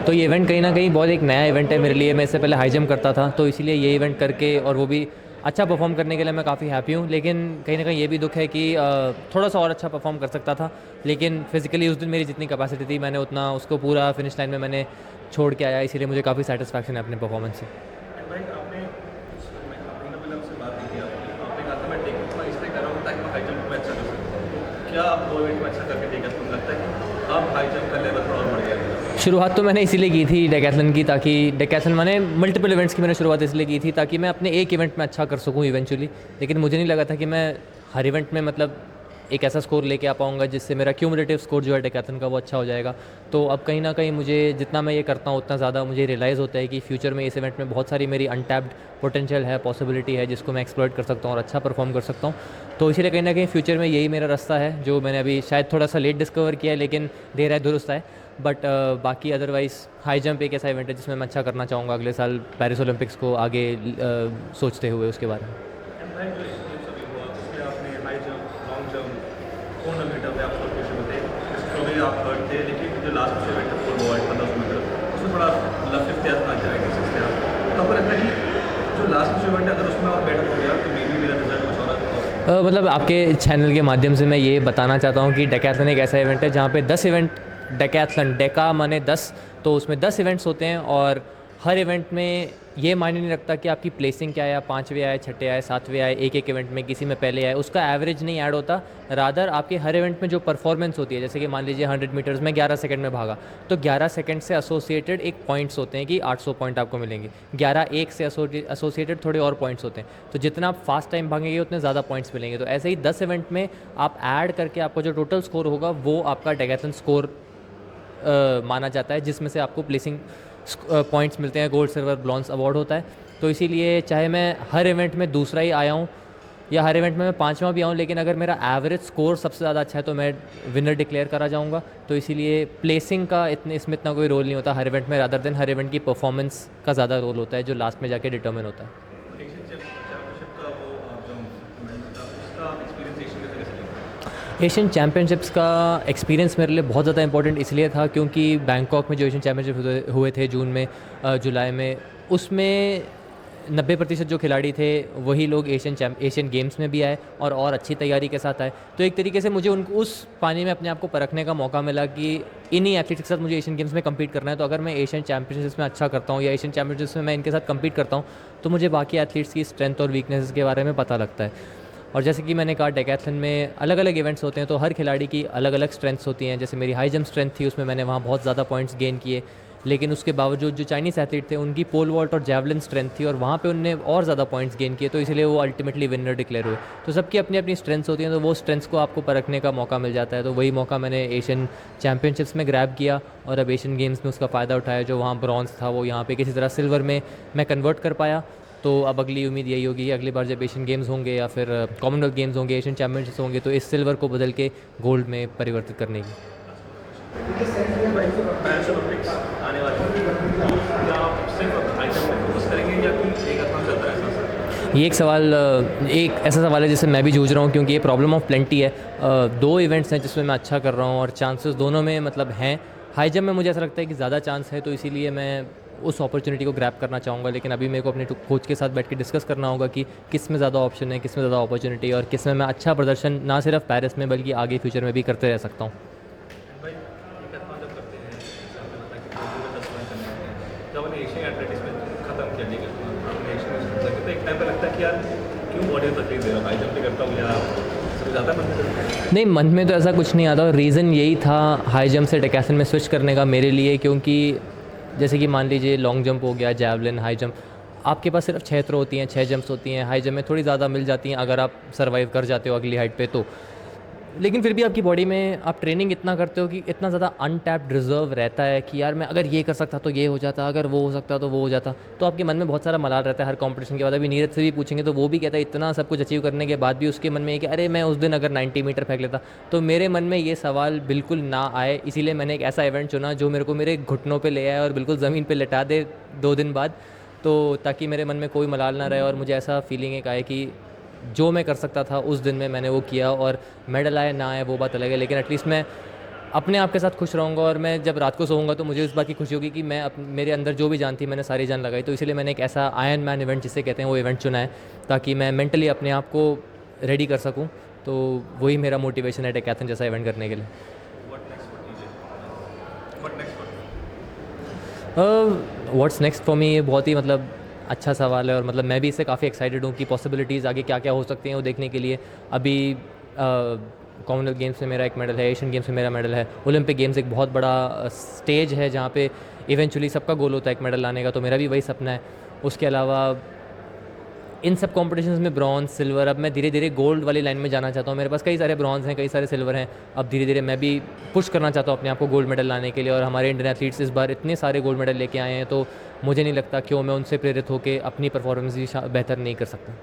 तो ये इवेंट कहीं न कहीं बहुत एक नया इवेंट है मेरे लिए। मैं इससे पहले हाई जंप करता था, तो इसीलिए ये इवेंट करके और वो भी अच्छा परफ़ॉर्म करने के लिए मैं काफ़ी हैप्पी हूँ। लेकिन कहीं न कहीं ये भी दुःख है कि थोड़ा-सा और अच्छा परफ़ॉर्म कर सकता था। लेकिन फ़िज़िकली उस दिन मेरी जितनी कैपेसिटी थी, मैंने उतना उसको पूरा फिनिश लाइन में मैंने छोड़ के आया, इसीलिए मुझे काफ़ी सैटिस्फैक्शन है अपने परफ़ॉर्मेंस से। एंड भाई आपने महीना पहले हमसे बात की थी आपने कहा था मैं टेक्निक मैं इसलिए कर रहा हूँ ताकि मैं हाई जंप में अच्छा कर सकूँ। क्या आप 2 इवेंट में अच्छा करके देखा तो लगता है कि अब हाई जंप का लेवल थोड़ा और बढ़ गया है? शुरुआत तो मैंने इसीलिए की थी डेकैथलॉन की, ताकि डेकैथलॉन मैंने मल्टीपल इवेंट्स की मैंने शुरुआत इसलिए की थी ताकि मैं अपने एक इवेंट में अच्छा कर सकूं इवेंचुअली। लेकिन मुझे नहीं लगा था कि मैं हर इवेंट में मतलब एक ऐसा स्कोर लेके आ पाऊँगा जिससे मेरा क्यूमुलेटिव स्कोर जो है डेकैथलॉन का वो अच्छा हो जाएगा। तो अब कहीं ना कहीं मुझे जितना मैं ये करता हूँ उतना ज़्यादा मुझे रियलाइज़ होता है कि फ्यूचर में इस इवेंट में बहुत सारी मेरी अनटैप्ड पोटेंशियल है, पॉसिबिलिटी है जिसको मैं एक्सप्लॉइट कर सकता हूँ और अच्छा परफॉर्म कर सकता हूँ। तो इसीलिए कहीं ना कहीं फ्यूचर में यही मेरा रास्ता है जो मैंने अभी शायद थोड़ा सा लेट डिस्कवर किया है, लेकिन देर है दुरुस्त है। बट बाकी अदरवाइज़ हाई जंप एक ऐसा इवेंट है जिसमें मैं अच्छा करना चाहूँगा अगले साल पेरिस ओलंपिक्स को आगे सोचते हुए उसके बारे में। एंड भाई जो गेम्स अभी हुआ उसमें आपने high jump, long jump, 400 metre में आप सब कुछ होते इसको भी आप थर्ड थे, लेकिन जो लास्ट इवेंट है 4 बॉय 1500 मीटर उसमें थोड़ा मतलब फिफ्थ आ जाएगा सिक्स आप तो आपको लगता है कि जो लास्ट इवेंट है अगर उसमें और बेटर हो गया तो मे बी मेरा रिजल्ट कुछ और मतलब आपके चैनल के माध्यम से मैं ये बताना चाहता हूँ कि डेकैथलॉन एक ऐसा इवेंट है जहाँ पे 10 इवेंट, डेकैथलॉन डेका माने 10, तो उसमें 10 इवेंट्स होते हैं और हर इवेंट में ये मायने नहीं रखता कि आपकी प्लेसिंग क्या है, पाँचवें आए, छठे आए, सातवें आए, एक एक इवेंट में किसी में पहले आए, उसका एवरेज नहीं ऐड होता। रादर आपके हर इवेंट में जो परफॉर्मेंस होती है, जैसे कि मान लीजिए 100 मीटर्स में 11 सेकंड में भागा, तो 11 सेकंड से एसोसिएटेड एक पॉइंट्स होते हैं कि 800 पॉइंट आपको मिलेंगे। 11 एक से एसोसिएटेड थोड़े और पॉइंट्स होते हैं, तो जितना आप फास्ट टाइम भागेंगे उतने ज़्यादा पॉइंट्स मिलेंगे। तो ऐसे ही 10 इवेंट में आप ऐड करके आपका जो टोटल स्कोर होगा वो आपका डेकैथलॉन स्कोर माना जाता है, जिसमें से आपको प्लेसिंग पॉइंट्स मिलते हैं, गोल्ड सिल्वर ब्रॉन्ज अवार्ड होता है। तो इसीलिए चाहे मैं हर इवेंट में दूसरा ही आया हूँ या हर इवेंट में मैं पाँचवा भी आऊँ, लेकिन अगर मेरा एवरेज स्कोर सबसे ज़्यादा अच्छा है तो मैं विनर डिक्लेयर करा जाऊँगा। तो इसीलिए प्लेसिंग का इतने इसमें इतना कोई रोल नहीं होता हर इवेंट में, रादर देन हर इवेंट की परफॉर्मेंस का ज़्यादा रोल होता है जो लास्ट में जाके डिटर्मिन होता है। एशियन चैंपियनशिप का वो जो उसका एक्सपीरियंस एशियन कैसे कैसे लगा? एशियन चैम्पियनशिप्स का एक्सपीरियंस मेरे लिए बहुत ज़्यादा इंपॉर्टेंट इसलिए था क्योंकि बैंकॉक में जो एशियन चैम्पियनशिप हुए थे जून में, जुलाई में, उसमें 90% जो खिलाड़ी थे वही लोग एशियन गेम्स में भी आए और अच्छी तैयारी के साथ आए। तो एक तरीके से मुझे उन उस पानी में अपने आप को परखने का मौका मिला कि इन्हीं एथलीट्स के साथ मुझे एशियन गेम्स में कम्पीट करना है। तो अगर मैं एशियन चैम्पियनशिप्स में अच्छा करता हूँ या एशियन चैम्पियनशिप्स में मैं इनके साथ कम्पीट करता हूँ तो मुझे बाकी एथलीट्स की स्ट्रेंथ और वीकनेसेस के बारे में पता लगता है। और जैसे कि मैंने कहा डेकैथलॉन में अलग अलग इवेंट्स होते हैं, तो हर खिलाड़ी की अलग अलग स्ट्रेंथ्स होती हैं। जैसे मेरी हाई जंप स्ट्रेंथ थी, उसमें मैंने वहाँ बहुत ज़्यादा पॉइंट्स गेन किए, लेकिन उसके बावजूद जो चाइनीज़ एथलीट थे उनकी पोल वॉल्ट और जैवलिन स्ट्रेंथ थी और वहाँ पे उनने और ज़्यादा पॉइंट्स गेन किए, तो इसलिए वो अल्टीमेटली विनर डिक्लेयर हुए। तो सबकी अपनी अपनी स्ट्रेंथ्स होती हैं, तो वो स्ट्रेंथ्स को आपको परखने का मौका मिल जाता है। तो वही मौका मैंने एशियन चैम्पियनशिप्स में ग्रैब किया और अब एशियन गेम्स में उसका फ़ायदा उठाया। जो वहाँ ब्रॉन्ज था वो यहाँ पे किसी तरह सिल्वर में मैं कन्वर्ट कर पाया। तो अब अगली उम्मीद यही होगी कि अगली बार जब एशियन गेम्स होंगे या फिर कॉमनवेल्थ गेम्स होंगे, एशियन चैम्पियनशिप्स होंगे, तो इस सिल्वर को बदल के गोल्ड में परिवर्तित करने की। पेरिस ओलंपिक्स आने वाले हैं, तो क्या आप सिर्फ हाई जंप में फोकस करेंगे या कोई एक आसान चलता है ऐसा? ये एक सवाल एक ऐसा सवाल है जिससे मैं भी जूझ रहा हूँ क्योंकि ये प्रॉब्लम ऑफ प्लेंटी है। दो इवेंट्स हैं जिसमें मैं अच्छा कर रहा हूँ और चांसेस दोनों में मतलब हैं। हाई जंप में मुझे ऐसा लगता है कि ज़्यादा चांस है, तो इसीलिए मैं उस अपॉर्चुनिटी को ग्रैब करना चाहूँगा। लेकिन अभी मेरे को अपने कोच के साथ बैठ के डिस्कस करना होगा कि किस में ज़्यादा ऑप्शन है, किस में ज़्यादा अपॉर्चुनिटी है और किस में मैं अच्छा प्रदर्शन ना सिर्फ पेरिस में बल्कि आगे फ्यूचर में भी करते रह सकता हूँ। भाई ये कहता जब करते हैं जैसे आपने बताया कि टोक्यो में 10 रन करने होते हैं, जब हमने एशियन एथलेटिक्स में खत्म किया ठीक है हमने एशियन में खत्म किया तो एक टाइम पे लगता है कि यार क्यों बॉडी को तकलीफ दे रहा हूँ, हाई जंप भी करता हूँ या सबसे ज़्यादा मन में करता है? नहीं, मन में तो ऐसा कुछ नहीं आता। रीज़न यही था हाई जंप से डेकैथलॉन में स्विच करने का मेरे लिए, क्योंकि जैसे कि मान लीजिए लॉन्ग जंप हो गया, जैवलिन, हाई जंप, आपके पास सिर्फ 6 थ्रो होती हैं, 6 जंप्स होती हैं। हाई जंप में थोड़ी ज़्यादा मिल जाती हैं अगर आप सर्वाइव कर जाते हो अगली हाइट पे तो। लेकिन फिर भी आपकी बॉडी में आप ट्रेनिंग इतना करते हो कि इतना ज़्यादा अनटैप्ड रिजर्व रहता है कि यार मैं अगर ये कर सकता तो ये हो जाता, अगर वो हो सकता तो वो हो जाता। तो आपके मन में बहुत सारा मलाल रहता है हर कंपटीशन के बाद। अभी नीरज से भी पूछेंगे तो वो भी कहता है इतना सब कुछ अचीव करने के बाद भी उसके मन में ये कि अरे मैं उस दिन अगर 90 मीटर फेंक लेता। तो मेरे मन में ये सवाल बिल्कुल ना आए, इसीलिए मैंने एक ऐसा इवेंट चुना जो मेरे को मेरे घुटनों पर ले आए और बिल्कुल ज़मीन पर लेटा दे 2 दिन बाद, तो ताकि मेरे मन में कोई मलाल ना रहे और मुझे ऐसा फीलिंग एक आए कि जो मैं कर सकता था उस दिन में मैंने वो किया। और मेडल आए ना आए वो बात अलग है, लेकिन एटलीस्ट मैं अपने आप के साथ खुश रहूँगा और मैं जब रात को सोऊंगा तो मुझे इस बात की खुशी होगी कि मैं मेरे अंदर जो भी जान थी मैंने सारी जान लगाई। तो इसीलिए मैंने एक ऐसा आयरन मैन इवेंट जिसे कहते हैं वो इवेंट चुना है, ताकि मैं मेंटली अपने आप को रेडी कर सकूँ। तो वही मेरा मोटिवेशन है डेकैथलॉन जैसा इवेंट करने के लिए। What next for TJ? What next for what's next for me, ये बहुत ही मतलब अच्छा सवाल है और मतलब मैं भी इससे काफ़ी एक्साइटेड हूँ कि पॉसिबिलिटीज़ आगे क्या क्या हो सकती हैं वो देखने के लिए। अभी कॉमनवेल्थ गेम्स में मेरा एक मेडल है, एशियन गेम्स में मेरा मेडल है, ओलंपिक गेम्स एक बहुत बड़ा स्टेज है जहाँ पे इवेंचुअली सबका गोल होता है एक मेडल लाने का, तो मेरा भी वही सपना है। उसके अलावा इन सब कॉम्पिटिशन्स में ब्रॉन्ज, सिल्वर, अब मैं धीरे धीरे गोल्ड वाली लाइन में जाना चाहता हूँ। मेरे पास कई सारे ब्रॉन्ज हैं, कई सारे सिल्वर हैं, अब धीरे धीरे मैं भी पुश करना चाहता हूँ अपने आप को गोल्ड मेडल लाने के लिए। और हमारे इंडियन एथलीट्स इस बार इतने सारे गोल्ड मेडल लेके आए हैं, तो मुझे नहीं लगता क्यों मैं उनसे प्रेरित होकर अपनी परफॉर्मेंस भी बेहतर नहीं कर सकता।